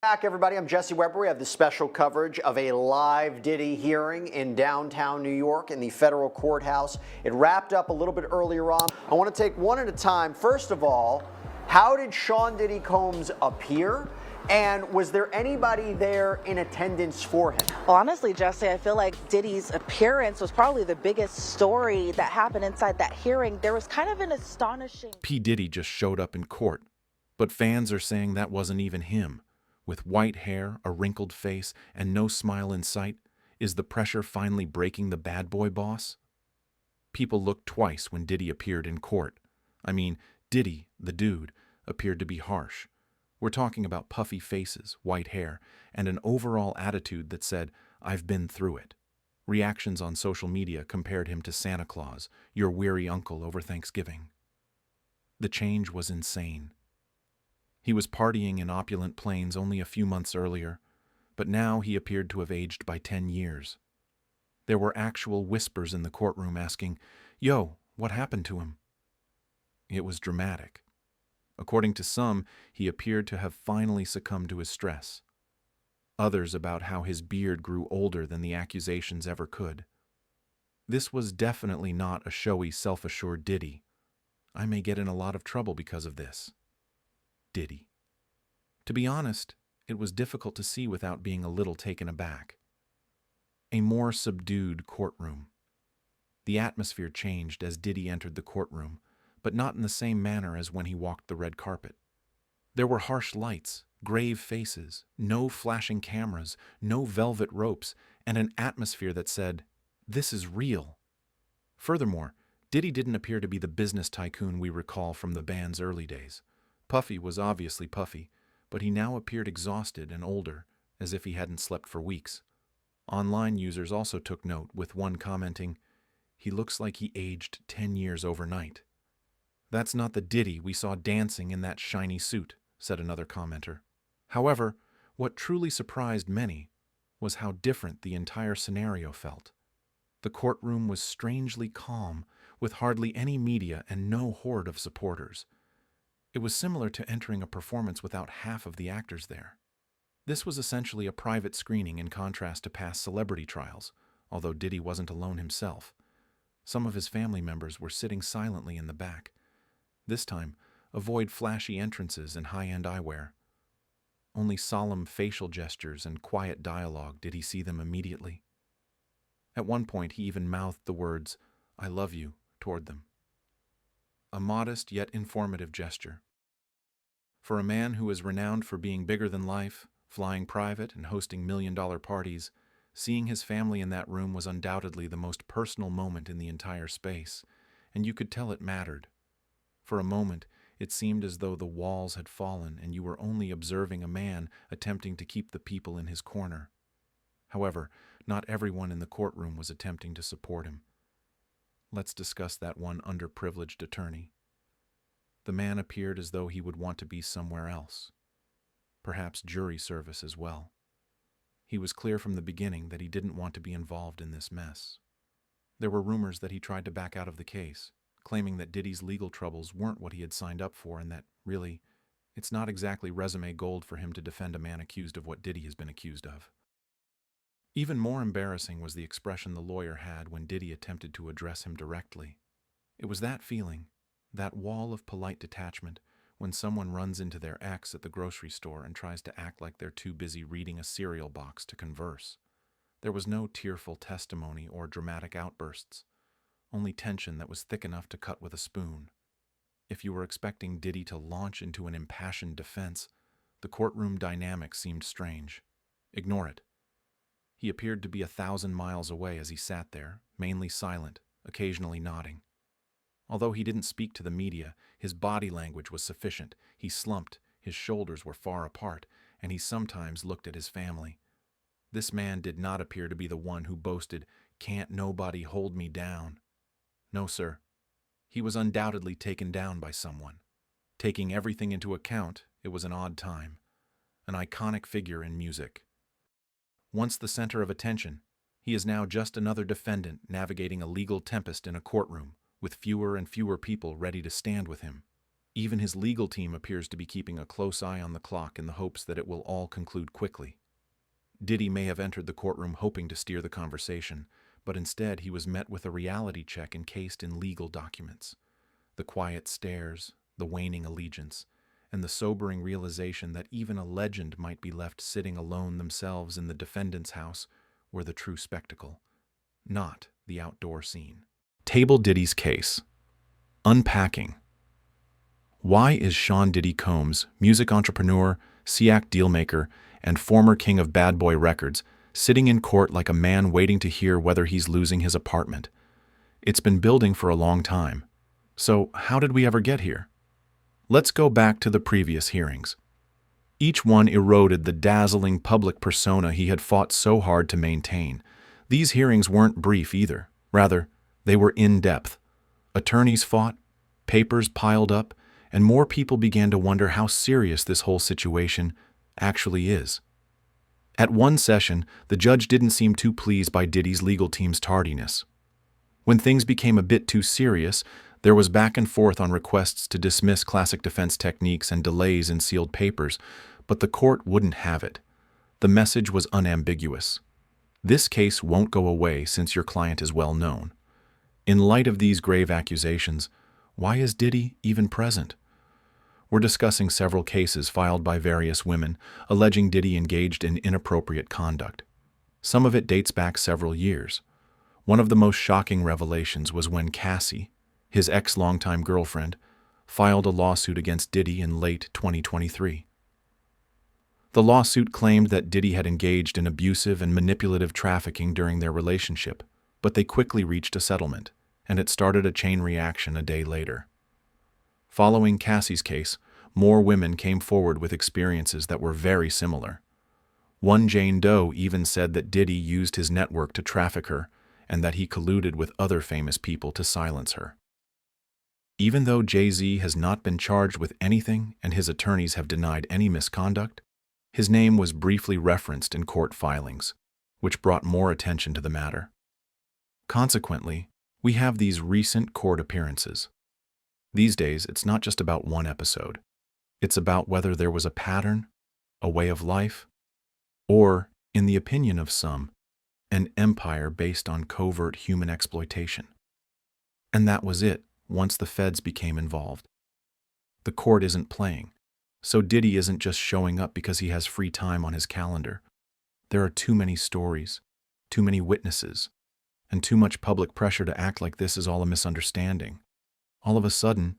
Back, everybody. I'm Jesse Weber. We have this special coverage of a live Diddy hearing in downtown New York in the federal courthouse. It wrapped up a little bit earlier on. I want to take one at a time. First of all, how did Sean Diddy Combs appear? And was there anybody there in attendance for him? Well, honestly, Jesse, I feel like Diddy's appearance was probably the biggest story that happened inside that hearing. There was kind of an astonishing... P. Diddy just showed up in court, but fans are saying that wasn't even him. With white hair, a wrinkled face, and no smile in sight, is the pressure finally breaking the bad boy boss? People looked twice when Diddy appeared in court. I mean, Diddy, the dude, appeared to be harsh. We're talking about puffy faces, white hair, and an overall attitude that said, "I've been through it." Reactions on social media compared him to Santa Claus, your weary uncle over Thanksgiving. The change was insane. He was partying in opulent planes only a few months earlier, but now he appeared to have aged by 10 years. There were actual whispers in the courtroom asking, "Yo, what happened to him?" It was dramatic. According to some, he appeared to have finally succumbed to his stress. Others about how his beard grew older than the accusations ever could. This was definitely not a showy, self-assured Diddy. I may get in a lot of trouble because of this. Diddy. To be honest, it was difficult to see without being a little taken aback. A more subdued courtroom. The atmosphere changed as Diddy entered the courtroom, but not in the same manner as when he walked the red carpet. There were harsh lights, grave faces, no flashing cameras, no velvet ropes, and an atmosphere that said, "This is real." Furthermore, Diddy didn't appear to be the business tycoon we recall from the band's early days. Puffy was obviously puffy, but he now appeared exhausted and older, as if he hadn't slept for weeks. Online users also took note, with one commenting, "He looks like he aged 10 years overnight." "That's not the Diddy we saw dancing in that shiny suit," said another commenter. However, what truly surprised many was how different the entire scenario felt. The courtroom was strangely calm, with hardly any media and no horde of supporters. It was similar to entering a performance without half of the actors there. This was essentially a private screening in contrast to past celebrity trials, although Diddy wasn't alone himself. Some of his family members were sitting silently in the back. This time, avoid flashy entrances and high-end eyewear. Only solemn facial gestures and quiet dialogue did he see them immediately. At one point, he even mouthed the words, "I love you," toward them. A modest yet informative gesture. For a man who is renowned for being bigger than life, flying private and hosting million-dollar parties, seeing his family in that room was undoubtedly the most personal moment in the entire space, and you could tell it mattered. For a moment, it seemed as though the walls had fallen and you were only observing a man attempting to keep the people in his corner. However, not everyone in the courtroom was attempting to support him. Let's discuss that one underprivileged attorney. The man appeared as though he would want to be somewhere else. Perhaps jury service as well. He was clear from the beginning that he didn't want to be involved in this mess. There were rumors that he tried to back out of the case, claiming that Diddy's legal troubles weren't what he had signed up for and that, really, it's not exactly resume gold for him to defend a man accused of what Diddy has been accused of. Even more embarrassing was the expression the lawyer had when Diddy attempted to address him directly. It was that feeling, that wall of polite detachment, when someone runs into their ex at the grocery store and tries to act like they're too busy reading a cereal box to converse. There was no tearful testimony or dramatic outbursts, only tension that was thick enough to cut with a spoon. If you were expecting Diddy to launch into an impassioned defense, the courtroom dynamic seemed strange. Ignore it. He appeared to be 1,000 miles away as he sat there, mainly silent, occasionally nodding. Although he didn't speak to the media, his body language was sufficient. He slumped, his shoulders were far apart, and he sometimes looked at his family. This man did not appear to be the one who boasted, "Can't nobody hold me down." No, sir. He was undoubtedly taken down by someone. Taking everything into account, it was an odd time. An iconic figure in music. Once the center of attention, he is now just another defendant navigating a legal tempest in a courtroom, with fewer and fewer people ready to stand with him. Even his legal team appears to be keeping a close eye on the clock in the hopes that it will all conclude quickly. Diddy may have entered the courtroom hoping to steer the conversation, but instead he was met with a reality check encased in legal documents. The quiet stares, the waning allegiance, and the sobering realization that even a legend might be left sitting alone themselves in the defendant's house were the true spectacle, not the outdoor scene. Table Diddy's case. Unpacking. Why is Sean Diddy Combs, music entrepreneur, SEAC dealmaker, and former king of Bad Boy Records, sitting in court like a man waiting to hear whether he's losing his apartment? It's been building for a long time. So how did we ever get here? Let's go back to the previous hearings. Each one eroded the dazzling public persona he had fought so hard to maintain. These hearings weren't brief either. Rather, they were in-depth. Attorneys fought, papers piled up, and more people began to wonder how serious this whole situation actually is. At one session, the judge didn't seem too pleased by Diddy's legal team's tardiness. When things became a bit too serious, there was back and forth on requests to dismiss classic defense techniques and delays in sealed papers, but the court wouldn't have it. The message was unambiguous. This case won't go away since your client is well known. In light of these grave accusations, why is Diddy even present? We're discussing several cases filed by various women alleging Diddy engaged in inappropriate conduct. Some of it dates back several years. One of the most shocking revelations was when Cassie, his ex-longtime girlfriend, filed a lawsuit against Diddy in late 2023. The lawsuit claimed that Diddy had engaged in abusive and manipulative trafficking during their relationship, but they quickly reached a settlement, and it started a chain reaction a day later. Following Cassie's case, more women came forward with experiences that were very similar. One Jane Doe even said that Diddy used his network to traffic her and that he colluded with other famous people to silence her. Even though Jay-Z has not been charged with anything and his attorneys have denied any misconduct, his name was briefly referenced in court filings, which brought more attention to the matter. Consequently, we have these recent court appearances. These days, it's not just about one episode. It's about whether there was a pattern, a way of life, or, in the opinion of some, an empire based on covert human exploitation. And that was it once the feds became involved. The court isn't playing, so Diddy isn't just showing up because he has free time on his calendar. There are too many stories, too many witnesses, and too much public pressure to act like this is all a misunderstanding. All of a sudden,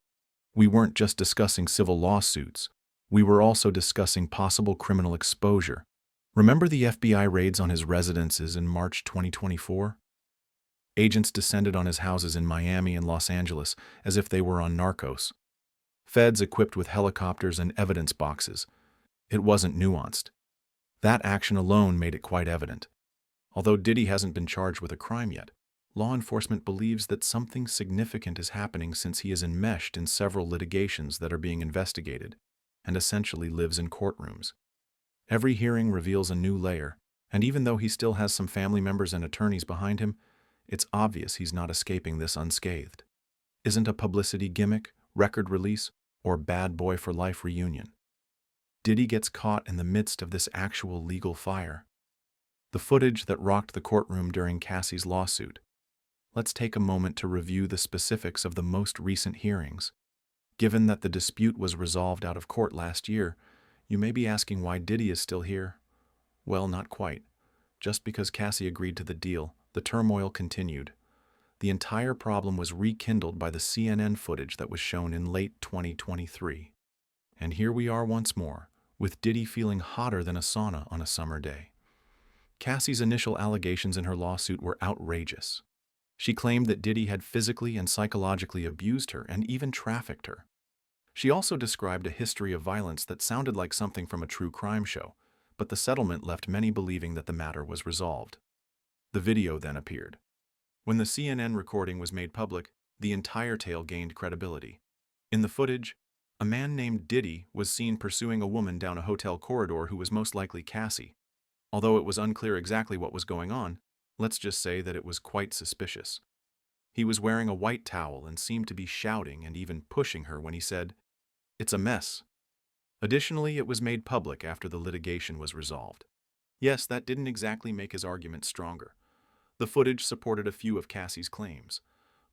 we weren't just discussing civil lawsuits, we were also discussing possible criminal exposure. Remember the FBI raids on his residences in March 2024? Agents descended on his houses in Miami and Los Angeles as if they were on Narcos. Feds equipped with helicopters and evidence boxes. It wasn't nuanced. That action alone made it quite evident. Although Diddy hasn't been charged with a crime yet, law enforcement believes that something significant is happening since he is enmeshed in several litigations that are being investigated and essentially lives in courtrooms. Every hearing reveals a new layer, and even though he still has some family members and attorneys behind him, it's obvious he's not escaping this unscathed. Isn't a publicity gimmick, record release, or bad boy for life reunion? Diddy gets caught in the midst of this actual legal fire. The footage that rocked the courtroom during Cassie's lawsuit. Let's take a moment to review the specifics of the most recent hearings. Given that the dispute was resolved out of court last year, you may be asking why Diddy is still here. Well, not quite. Just because Cassie agreed to the deal, the turmoil continued. The entire problem was rekindled by the CNN footage that was shown in late 2023. And here we are once more, with Diddy feeling hotter than a sauna on a summer day. Cassie's initial allegations in her lawsuit were outrageous. She claimed that Diddy had physically and psychologically abused her and even trafficked her. She also described a history of violence that sounded like something from a true crime show, but the settlement left many believing that the matter was resolved. The video then appeared. When the CNN recording was made public, the entire tale gained credibility. In the footage, a man named Diddy was seen pursuing a woman down a hotel corridor who was most likely Cassie. Although it was unclear exactly what was going on, let's just say that it was quite suspicious. He was wearing a white towel and seemed to be shouting and even pushing her when he said, It's a mess. Additionally, it was made public after the litigation was resolved. Yes, that didn't exactly make his argument stronger. The footage supported a few of Cassie's claims.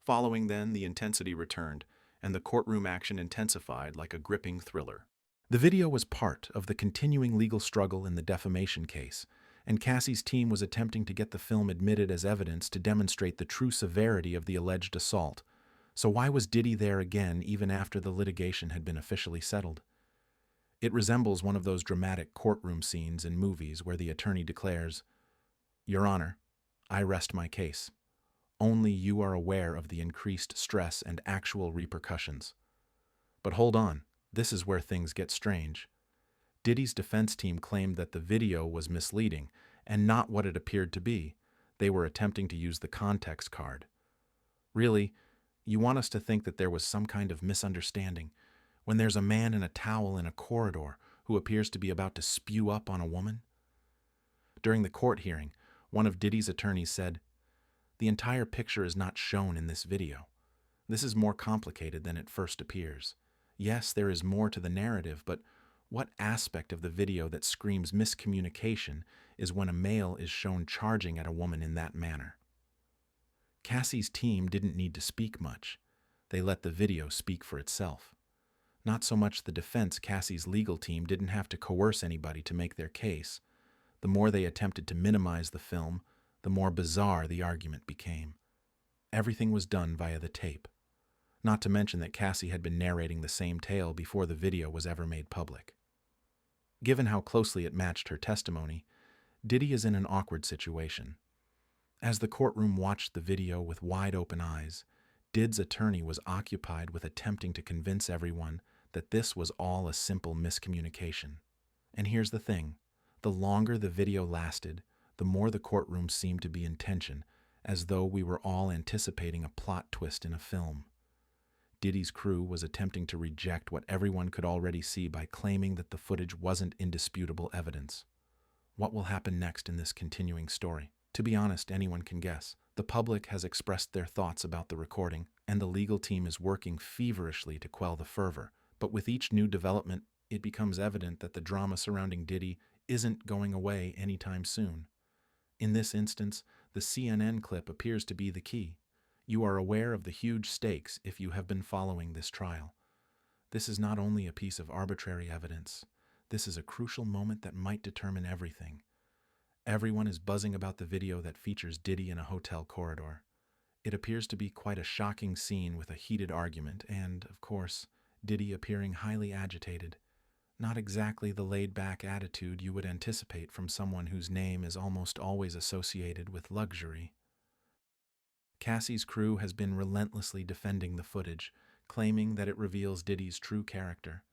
Following then, the intensity returned, and the courtroom action intensified like a gripping thriller. The video was part of the continuing legal struggle in the defamation case, and Cassie's team was attempting to get the film admitted as evidence to demonstrate the true severity of the alleged assault. So why was Diddy there again even after the litigation had been officially settled? It resembles one of those dramatic courtroom scenes in movies where the attorney declares, "Your Honor, I rest my case. Only you are aware of the increased stress and actual repercussions." But hold on, this is where things get strange. Diddy's defense team claimed that the video was misleading and not what it appeared to be. They were attempting to use the context card. Really, you want us to think that there was some kind of misunderstanding when there's a man in a towel in a corridor who appears to be about to spew up on a woman? During the court hearing, one of Diddy's attorneys said, "The entire picture is not shown in this video. This is more complicated than it first appears. Yes, there is more to the narrative, but what aspect of the video that screams miscommunication is when a male is shown charging at a woman in that manner?" Cassie's team didn't need to speak much. They let the video speak for itself. Not so much the defense. Cassie's legal team didn't have to coerce anybody to make their case. The more they attempted to minimize the film, the more bizarre the argument became. Everything was done via the tape. Not to mention that Cassie had been narrating the same tale before the video was ever made public. Given how closely it matched her testimony, Diddy is in an awkward situation. As the courtroom watched the video with wide open eyes, Did's attorney was occupied with attempting to convince everyone that this was all a simple miscommunication. And here's the thing. The longer the video lasted, the more the courtroom seemed to be in tension, as though we were all anticipating a plot twist in a film. Diddy's crew was attempting to reject what everyone could already see by claiming that the footage wasn't indisputable evidence. What will happen next in this continuing story? To be honest, anyone can guess. The public has expressed their thoughts about the recording, and the legal team is working feverishly to quell the fervor. But with each new development, it becomes evident that the drama surrounding Diddy isn't going away anytime soon. In this instance, the CNN clip appears to be the key. You are aware of the huge stakes if you have been following this trial. This is not only a piece of arbitrary evidence. This is a crucial moment that might determine everything. Everyone is buzzing about the video that features Diddy in a hotel corridor. It appears to be quite a shocking scene with a heated argument and, of course, Diddy appearing highly agitated. Not exactly the laid-back attitude you would anticipate from someone whose name is almost always associated with luxury. Cassie's crew has been relentlessly defending the footage, claiming that it reveals Diddy's true character.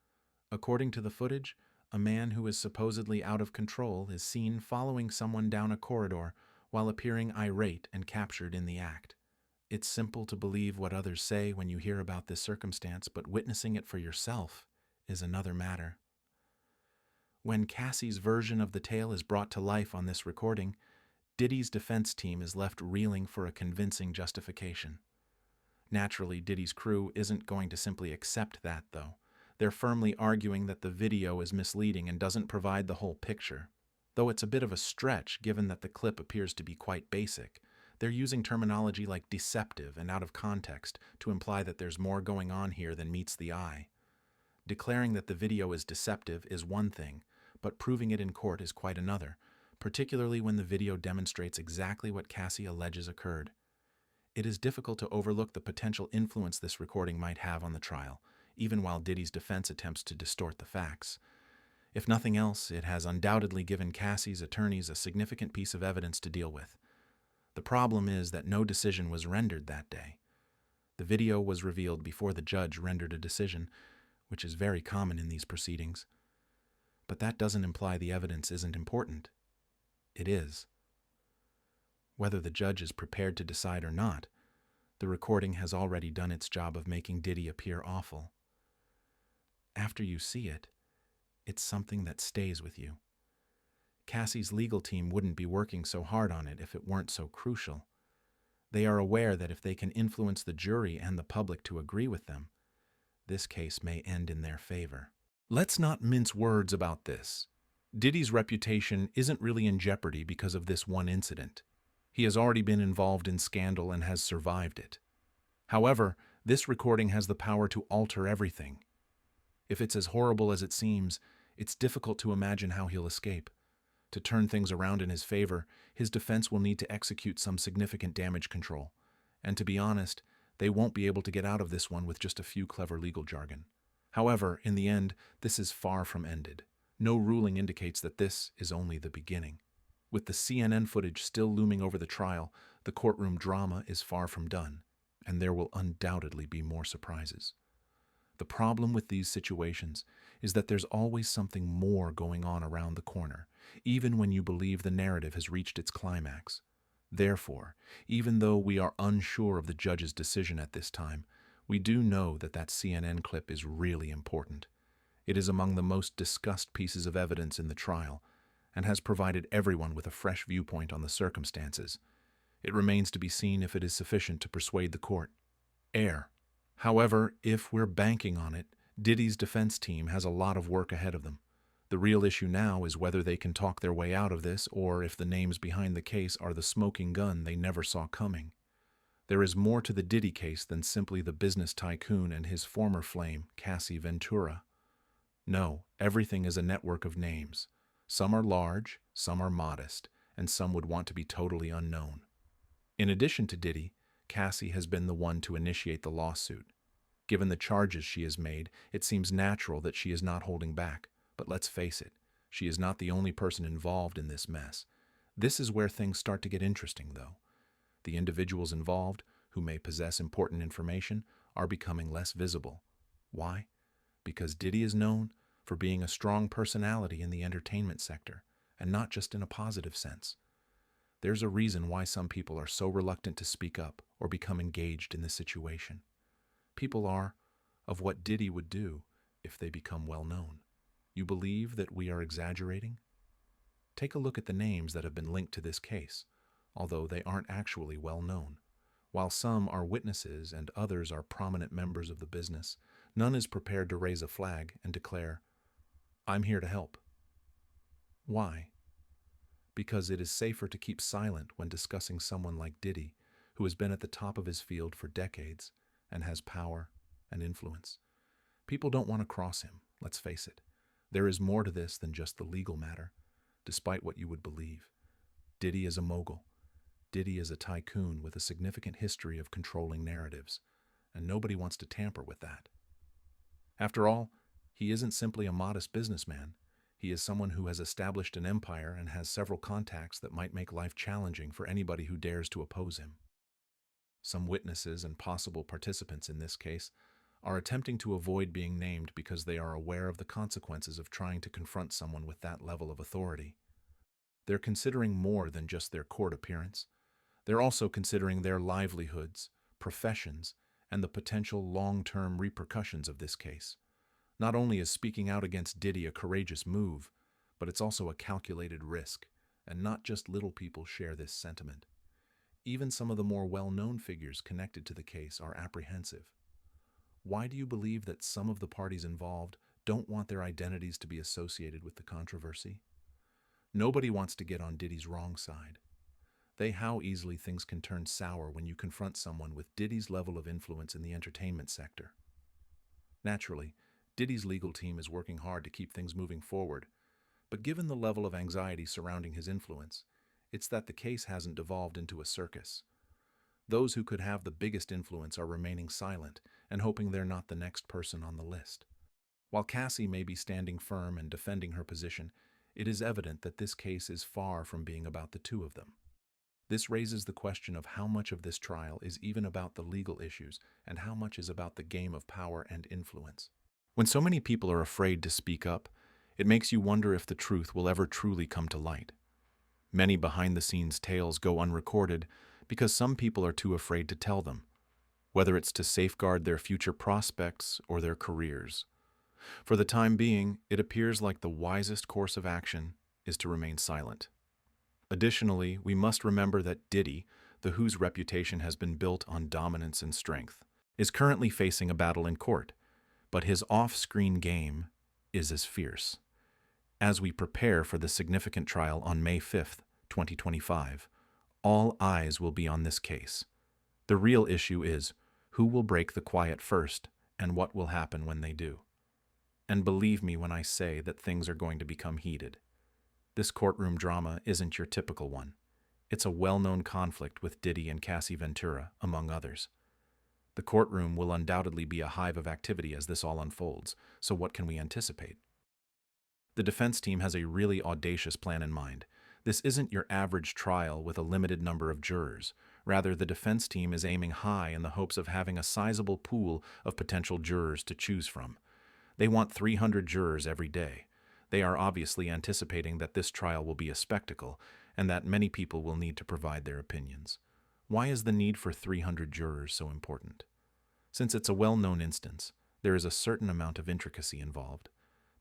According to the footage, a man who is supposedly out of control is seen following someone down a corridor while appearing irate and captured in the act. It's simple to believe what others say when you hear about this circumstance, but witnessing it for yourself is another matter. When Cassie's version of the tale is brought to life on this recording, Diddy's defense team is left reeling for a convincing justification. Naturally, Diddy's crew isn't going to simply accept that, though. They're firmly arguing that the video is misleading and doesn't provide the whole picture. Though it's a bit of a stretch given that the clip appears to be quite basic, they're using terminology like deceptive and out of context to imply that there's more going on here than meets the eye. Declaring that the video is deceptive is one thing, but proving it in court is quite another, particularly when the video demonstrates exactly what Cassie alleges occurred. It is difficult to overlook the potential influence this recording might have on the trial, even while Diddy's defense attempts to distort the facts. If nothing else, it has undoubtedly given Cassie's attorneys a significant piece of evidence to deal with. The problem is that no decision was rendered that day. The video was revealed before the judge rendered a decision, which is very common in these proceedings. But that doesn't imply the evidence isn't important. It is. Whether the judge is prepared to decide or not, the recording has already done its job of making Diddy appear awful. After you see it, it's something that stays with you. Cassie's legal team wouldn't be working so hard on it if it weren't so crucial. They are aware that if they can influence the jury and the public to agree with them, this case may end in their favor. Let's not mince words about this. Diddy's reputation isn't really in jeopardy because of this one incident. He has already been involved in scandal and has survived it. However, this recording has the power to alter everything. If it's as horrible as it seems, it's difficult to imagine how he'll escape. To turn things around in his favor, his defense will need to execute some significant damage control. And to be honest, they won't be able to get out of this one with just a few clever legal jargon. However, in the end, this is far from ended. No ruling indicates that this is only the beginning. With the CNN footage still looming over the trial, the courtroom drama is far from done, and there will undoubtedly be more surprises. The problem with these situations is that there's always something more going on around the corner, even when you believe the narrative has reached its climax. Therefore, even though we are unsure of the judge's decision at this time, we do know that that CNN clip is really important. It is among the most discussed pieces of evidence in the trial, and has provided everyone with a fresh viewpoint on the circumstances. It remains to be seen if it is sufficient to persuade the court. However, if we're banking on it, Diddy's defense team has a lot of work ahead of them. The real issue now is whether they can talk their way out of this, or if the names behind the case are the smoking gun they never saw coming. There is more to the Diddy case than simply the business tycoon and his former flame, Cassie Ventura. No, everything is a network of names. Some are large, some are modest, and some would want to be totally unknown. In addition to Diddy, Cassie has been the one to initiate the lawsuit. Given the charges she has made, it seems natural that she is not holding back. But let's face it, she is not the only person involved in this mess. This is where things start to get interesting, though. The individuals involved, who may possess important information, are becoming less visible. Why? Because Diddy is known for being a strong personality in the entertainment sector, and not just in a positive sense. There's a reason why some people are so reluctant to speak up or become engaged in the situation. People are of what Diddy would do if they become well known. You believe that we are exaggerating? Take a look at the names that have been linked to this case, although they aren't actually well known. While some are witnesses and others are prominent members of the business, none is prepared to raise a flag and declare, "I'm here to help." Why? Because it is safer to keep silent when discussing someone like Diddy, who has been at the top of his field for decades and has power and influence. People don't want to cross him, let's face it. There is more to this than just the legal matter, despite what you would believe. Diddy is a mogul. Diddy is a tycoon with a significant history of controlling narratives, and nobody wants to tamper with that. After all, he isn't simply a modest businessman. He is someone who has established an empire and has several contacts that might make life challenging for anybody who dares to oppose him. Some witnesses and possible participants in this case are attempting to avoid being named because they are aware of the consequences of trying to confront someone with that level of authority. They're considering more than just their court appearance. They're also considering their livelihoods, professions, and the potential long-term repercussions of this case. Not only is speaking out against Diddy a courageous move, but it's also a calculated risk, and not just little people share this sentiment. Even some of the more well-known figures connected to the case are apprehensive. Why do you believe that some of the parties involved don't want their identities to be associated with the controversy? Nobody wants to get on Diddy's wrong side. How easily things can turn sour when you confront someone with Diddy's level of influence in the entertainment sector. Naturally, Diddy's legal team is working hard to keep things moving forward, but given the level of anxiety surrounding his influence, it's that the case hasn't devolved into a circus. Those who could have the biggest influence are remaining silent and hoping they're not the next person on the list. While Cassie may be standing firm and defending her position, it is evident that this case is far from being about the two of them. This raises the question of how much of this trial is even about the legal issues and how much is about the game of power and influence. When so many people are afraid to speak up, it makes you wonder if the truth will ever truly come to light. Many behind-the-scenes tales go unrecorded because some people are too afraid to tell them, whether it's to safeguard their future prospects or their careers. For the time being, it appears like the wisest course of action is to remain silent. Additionally, we must remember that Diddy, the whose reputation has been built on dominance and strength, is currently facing a battle in court. but his off-screen game is as fierce. As we prepare for the significant trial on May 5th, 2025, all eyes will be on this case. The real issue is who will break the quiet first and what will happen when they do. And believe me when I say that things are going to become heated. This courtroom drama isn't your typical one. It's a well-known conflict with Diddy and Cassie Ventura, among others. The courtroom will undoubtedly be a hive of activity as this all unfolds, so what can we anticipate? The defense team has a really audacious plan in mind. This isn't your average trial with a limited number of jurors. Rather, the defense team is aiming high in the hopes of having a sizable pool of potential jurors to choose from. They want 300 jurors every day. They are obviously anticipating that this trial will be a spectacle and that many people will need to provide their opinions. Why is the need for 300 jurors so important? Since it's a well-known instance, there is a certain amount of intricacy involved.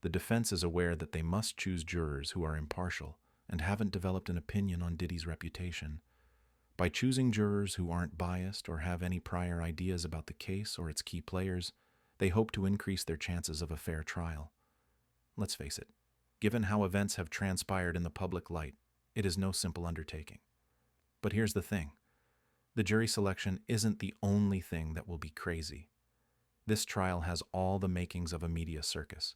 The defense is aware that they must choose jurors who are impartial and haven't developed an opinion on Diddy's reputation. By choosing jurors who aren't biased or have any prior ideas about the case or its key players, they hope to increase their chances of a fair trial. Let's face it, given how events have transpired in the public light, it is no simple undertaking. But here's the thing. The jury selection isn't the only thing that will be crazy. This trial has all the makings of a media circus,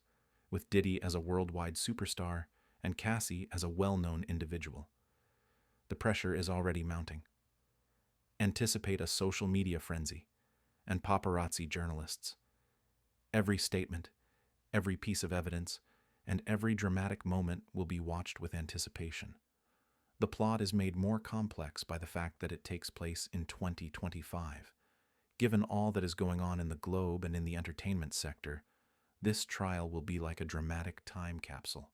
with Diddy as a worldwide superstar and Cassie as a well-known individual. The pressure is already mounting. Anticipate a social media frenzy and paparazzi journalists. Every statement, every piece of evidence, and every dramatic moment will be watched with anticipation. The plot is made more complex by the fact that it takes place in 2025. Given all that is going on in the globe and in the entertainment sector, this trial will be like a dramatic time capsule.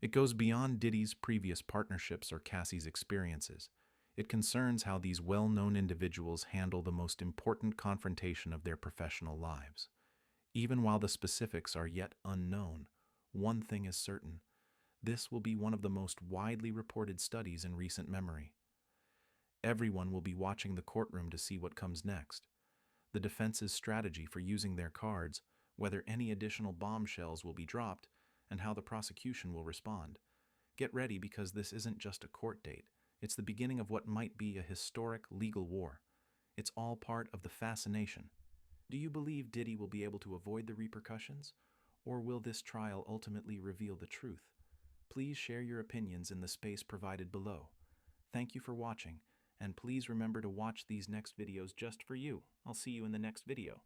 It goes beyond Diddy's previous partnerships or Cassie's experiences. It concerns how these well-known individuals handle the most important confrontation of their professional lives. Even while the specifics are yet unknown, one thing is certain. This will be one of the most widely reported studies in recent memory. Everyone will be watching the courtroom to see what comes next. The defense's strategy for using their cards, whether any additional bombshells will be dropped, and how the prosecution will respond. Get ready because this isn't just a court date. It's the beginning of what might be a historic legal war. It's all part of the fascination. Do you believe Diddy will be able to avoid the repercussions? Or will this trial ultimately reveal the truth? Please share your opinions in the space provided below. Thank you for watching, and please remember to watch these next videos just for you. I'll see you in the next video.